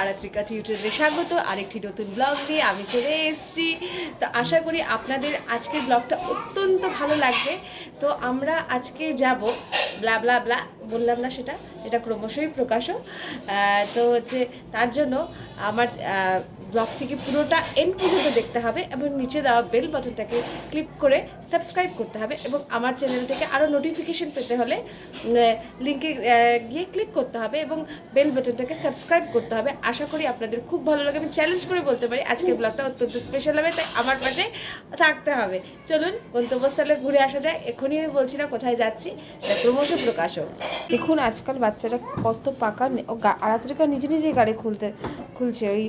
আরাত্রিকা টিউটোরিয়ালে স্বাগত। আরেকটি নতুন ব্লগ নিয়ে আমি চলে এসেছি। তো আশা করি আপনাদের আজকের ব্লগটা অত্যন্ত ভালো লাগবে। তো আমরা আজকে যাব ব্লা ব্লা ব্লা, বললাম না সেটা, এটা ক্রমশই প্রকাশও। তো হচ্ছে তার জন্য আমার ব্লগটিকে পুরোটা এন্ড পর্যন্ত দেখতে হবে এবং নিচে দেওয়া বেল বাটনটাকে ক্লিক করে সাবস্ক্রাইব করতে হবে এবং আমার চ্যানেলটাকে আরও নোটিফিকেশন পেতে হলে লিঙ্কে গিয়ে ক্লিক করতে হবে এবং বেল বাটনটাকে সাবস্ক্রাইব করতে হবে। আশা করি আপনাদের খুব ভালো লাগে। আমি চ্যালেঞ্জ করে বলতে পারি আজকের ব্লগটা অত্যন্ত স্পেশাল হবে, তাই আমার পাশে থাকতে হবে। চলুন গন্তব্যস্থলে ঘুরে আসা যায়। এখনই আমি বলছি না কোথায় যাচ্ছি, সেটা ক্রমশ প্রকাশও। দেখুন আজকাল বাচ্চারা কত পাকা, আরাত্রিকা নিজে নিজেই গাড়ি খুলছে ওই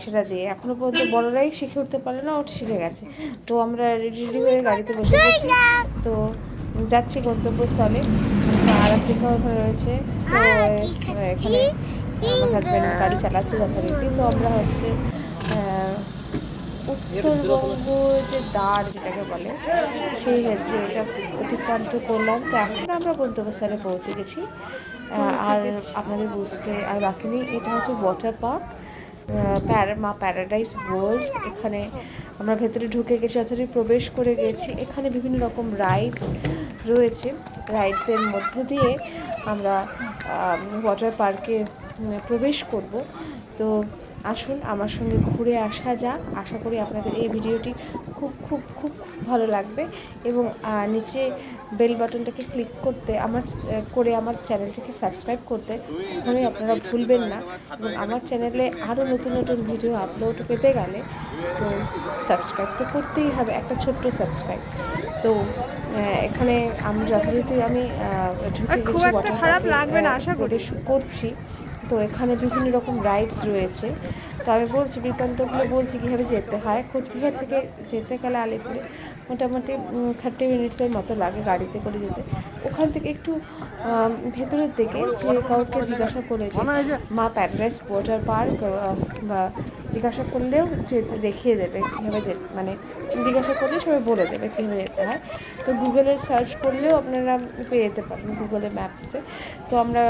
সেটা দিয়ে। এখনো পর্যন্ত বড়রাই শিখে উঠতে পারে না, ও শিখে গেছে। তো আমরা রেডি হয়ে গাড়িতে বসে গেছি, তো যাচ্ছি গন্তব্যস্থলে। আরাত্রিকা ওখানে রয়েছে, তো এখানে আমার হাজব্যান্ড গাড়ি চালাচ্ছে যথারীতি। তো আমরা হচ্ছে উত্তরবঙ্গ যে দ্বার যেটাকে বলে, সেই হচ্ছে এটা অতিক্রান্ত করলাম। তো এখন আমরা গন্তব্যস্থলে পৌঁছে গেছি। আর আপনাদের বুঝতে আর বাকি নেই, এটা হচ্ছে ওয়াটার পার্ক মা প্যারাডাইস ওয়ার্ল্ড। এখানে আমরা ভেতরে ঢুকে গেছি, যথারীতি প্রবেশ করে গেছি। এখানে বিভিন্ন রকম রাইডস রয়েছে। রাইডসের মধ্য দিয়ে আমরা ওয়াটার পার্কে প্রবেশ করব। তো আসুন আমার সঙ্গে ঘুরে আসা যাক। আশা করি আপনাদের এই ভিডিওটি খুব খুব খুব ভালো লাগবে এবং নিচে বেল বাটনটাকে ক্লিক করতে আমার চ্যানেলটিকে সাবস্ক্রাইব করতে কখনোই আপনারা ভুলবেন না। এবং আমার চ্যানেলে আরও নতুন নতুন ভিডিও আপলোড পেতে গেলে তো সাবস্ক্রাইব তো করতেই হবে, একটা ছোট্ট সাবস্ক্রাইব। তো এখানে আমি যথারীতি আমি খুব একটা খারাপ লাগবে না আশা করি করছি। তো এখানে বিভিন্ন রকম রাইডস রয়েছে। তো আমি বলছি বৃত্তান্তগুলো বলছি কীভাবে যেতে হয়। কোচবিহার থেকে যেতে গেলে আলিপুরে মোটামুটি 30 মিনিটসের মতো লাগে গাড়িতে করে যেতে। ওখান থেকে একটু ভেতরের দিকে যে কাউকে জিজ্ঞাসা করে যে মা প্যারাডাইস ওয়াটার পার্ক বা জিজ্ঞাসা করলেও যেতে দেখিয়ে দেবে কীভাবে যেতে, মানে জিজ্ঞাসা করলে সবাই বলে দেবে কীভাবে যেতে হয়। তো গুগলে সার্চ করলেও আপনারা পেয়ে যেতে পারেন, গুগলে ম্যাপসে। তো আমরা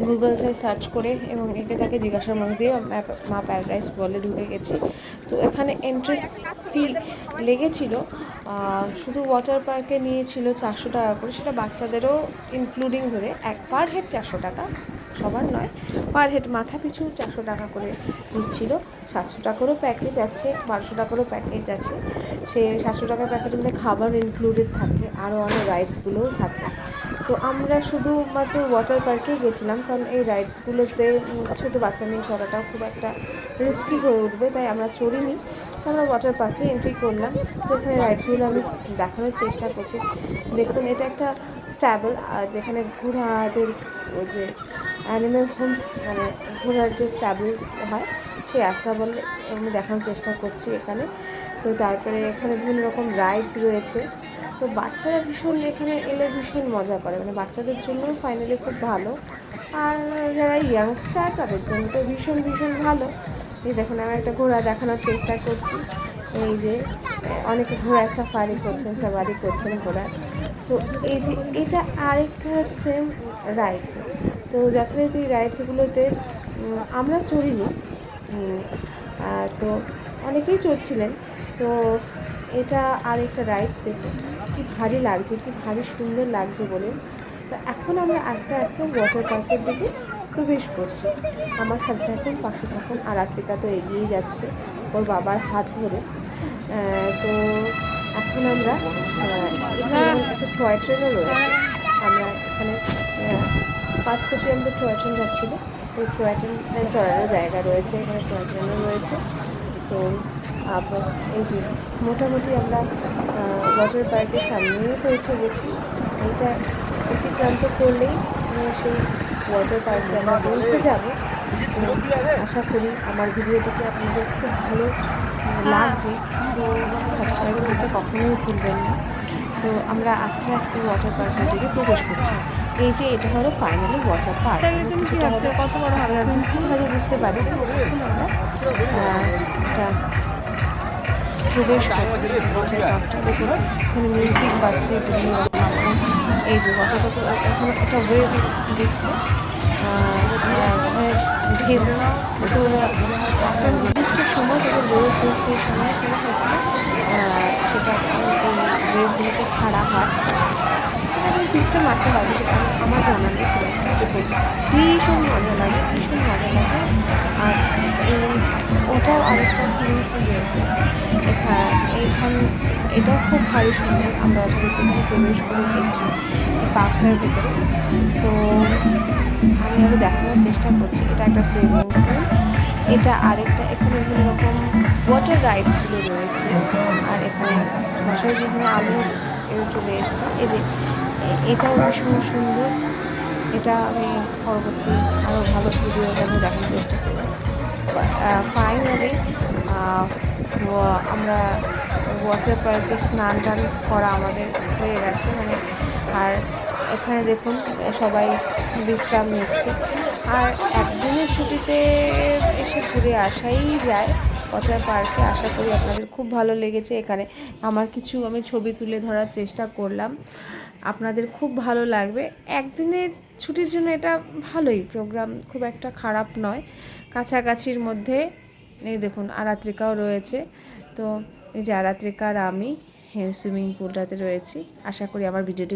গুগলতে সার্চ করে এবং একে তাকে জিজ্ঞাসার মধ্যে দিয়ে মা প্যারাডাইস বলে ঢুকে গেছি। তো এখানে এন্ট্রি ফি লেগেছিল, শুধু ওয়াটার পার্কে নিয়েছিল 400 টাকা করে। সেটা বাচ্চাদেরও ইনক্লুডিং ধরে পার হেড 400 টাকা, সবার নয়, পার হেড মাথা পিছু 400 টাকা করে নিচ্ছিল। 700 টাকারও প্যাকেজ আছে, 1200 টাকারও প্যাকেজ আছে। সে 700 টাকার প্যাকেজের মধ্যে খাবার ইনক্লুডেড থাকে, আরও অনেক রাইডসগুলোও থাকে। তো আমরা শুধুমাত্র ওয়াটার পার্কেই গেছিলাম, কারণ এই রাইডসগুলোতে ছোটো বাচ্চা নিয়ে চলাটাও খুব একটা রিস্কি হয়ে উঠবে, তাই আমরা চড়িনি। তো আমরা ওয়াটার পার্কে এন্ট্রি করলাম। তো এখানে রাইডসগুলো আমি দেখানোর চেষ্টা করছি। দেখুন এটা একটা স্ট্যাবল, যেখানে ঘোড়াদের যে অ্যানিম্যাল হোমস, মানে ঘোড়ার যে স্ট্যাবল হয় সেই স্ট্যাবল আমি দেখানোর চেষ্টা করছি এখানে। তো তারপরে এখানে বিভিন্ন রকম রাইডস রয়েছে। তো বাচ্চারা ভীষণ এখানে এলে ভীষণ মজা করে, মানে বাচ্চাদের জন্য ফাইনালি খুব ভালো। আর যারা ইয়াংস্টার তাদের জন্য তো ভীষণ ভীষণ ভালো। এই দেখুন আমি একটা ঘোড়া দেখানোর চেষ্টা করছি। এই যে অনেকে ঘোড়ায় সাফারি করছেন ঘোড়ার। তো এই যে এটা আরেকটা হচ্ছে রাইডস। তো যথারীতি রাইডসগুলোতে আমরা চড়িনি, তো অনেকেই চড়ছিলেন। তো এটা আরেকটা রাইডস, দেখুন কি ভারী লাগছে, কি ভারী সুন্দর লাগছে বলে। তো এখন আমরা আস্তে আস্তে ওয়াটার পার্কের দিকে প্রবেশ করছি। আমার সাথে থাকুন, পাশে থাকুন। আর আরাত্রিকা তো এগিয়েই যাচ্ছে ওর বাবার হাত ধরে। তো এখন আমরা এখানে একটা টয় ট্রেনও রয়েছে। আমরা এখানে ফার্স্ট পেশে আমাদের টয় ট্রেন যাচ্ছিলো, ওই টয় ট্রেন চড়ারও জায়গা রয়েছে, এখানে টয় ট্রেনও রয়েছে। তো এই যে মোটামুটি আমরা ওয়াটার পার্কের সামনেই পৌঁছে গেছি। এইটা অতিক্রান্ত করলেই সেই ওয়াটার পার্কে আমরা পৌঁছে যাব। আশা করি আমার ভিডিওটিকে আপনাদের খুব ভালো লাগছে। তো সাবস্ক্রাইব করতে কখনোই ভুলবেন না। তো আমরা আস্তে আস্তে ওয়াটার পার্কের দিকে প্রবেশ করছি। এই যে এটা হলো ফাইনালি ওয়াটার পার্ক। কত বড় হবে সিম্পলভাবে বুঝতে পারি। আমরা এটা প্রবেশ ওয়াটার পার্কটা দেখুন, এখানে মিউজিক বাজছে বিভিন্ন রকম। এই যে ওয়াটার পার্ক এখন একটা ওয়েভ দিচ্ছে, খেলবে। তো একটা নির্দিষ্ট সময় তাদের রয়েছে, সেই সময় করে হচ্ছে সেটা এই ড্রেসগুলোকে ছাড়া হয়। সেটা একটা সিস্টেম আছে হয়তো, সেটা আমার জানা নেই। তো দেখুন ভীষণ মজা লাগে, ভীষণ মজা লাগে। আর ওটাও আরেকটা সুইমিং পুল রয়েছে এইখান, এটাও খুব ভারী সুন্দর। আমরা যতটুকু প্রবেশ করে গেছি এই পার্কটার ভেতরে। তো আমি আরও দেখানোর চেষ্টা করছি। এটা একটা সুইমিং পুল, এটা আরেকটা, এখানে বিভিন্ন রকম ওয়াটার রাইডসগুলো রয়েছে। আর এখানে মশারি যেখানে আলো চলে এসছে, এই যে এটাও ভীষণ সুন্দর। এটা আমি পরবর্তী আরও ভালো ভিডিওতে আমি দেখানোর চেষ্টা করব। ফাইনালি আমরা ওয়াটার পার্কে স্নান টান করা আমাদের হয়ে গেছে মানে। আর এখানে দেখুন সবাই বিশ্রাম নিচ্ছে। আর একদিনের ছুটিতে এসে ঘুরে আসাই যায় ওয়াটার পার্কে। আশা করি আপনাদের খুব ভালো লেগেছে। এখানে আমার কিছু আমি ছবি তুলে ধরার চেষ্টা করলাম, আপনাদের খুব ভালো লাগবে। একদিনের ছুটির জন্য এটা ভালোই প্রোগ্রাম, খুব একটা খারাপ নয়, কাছাকাছির মধ্যে। এই দেখুন আরাত্রিকাও রয়েছে। তো এই যে আরাত্রিকা আর আমি সুইমিং পুলটাতে রয়েছি। আশা করি আমার ভিডিওটি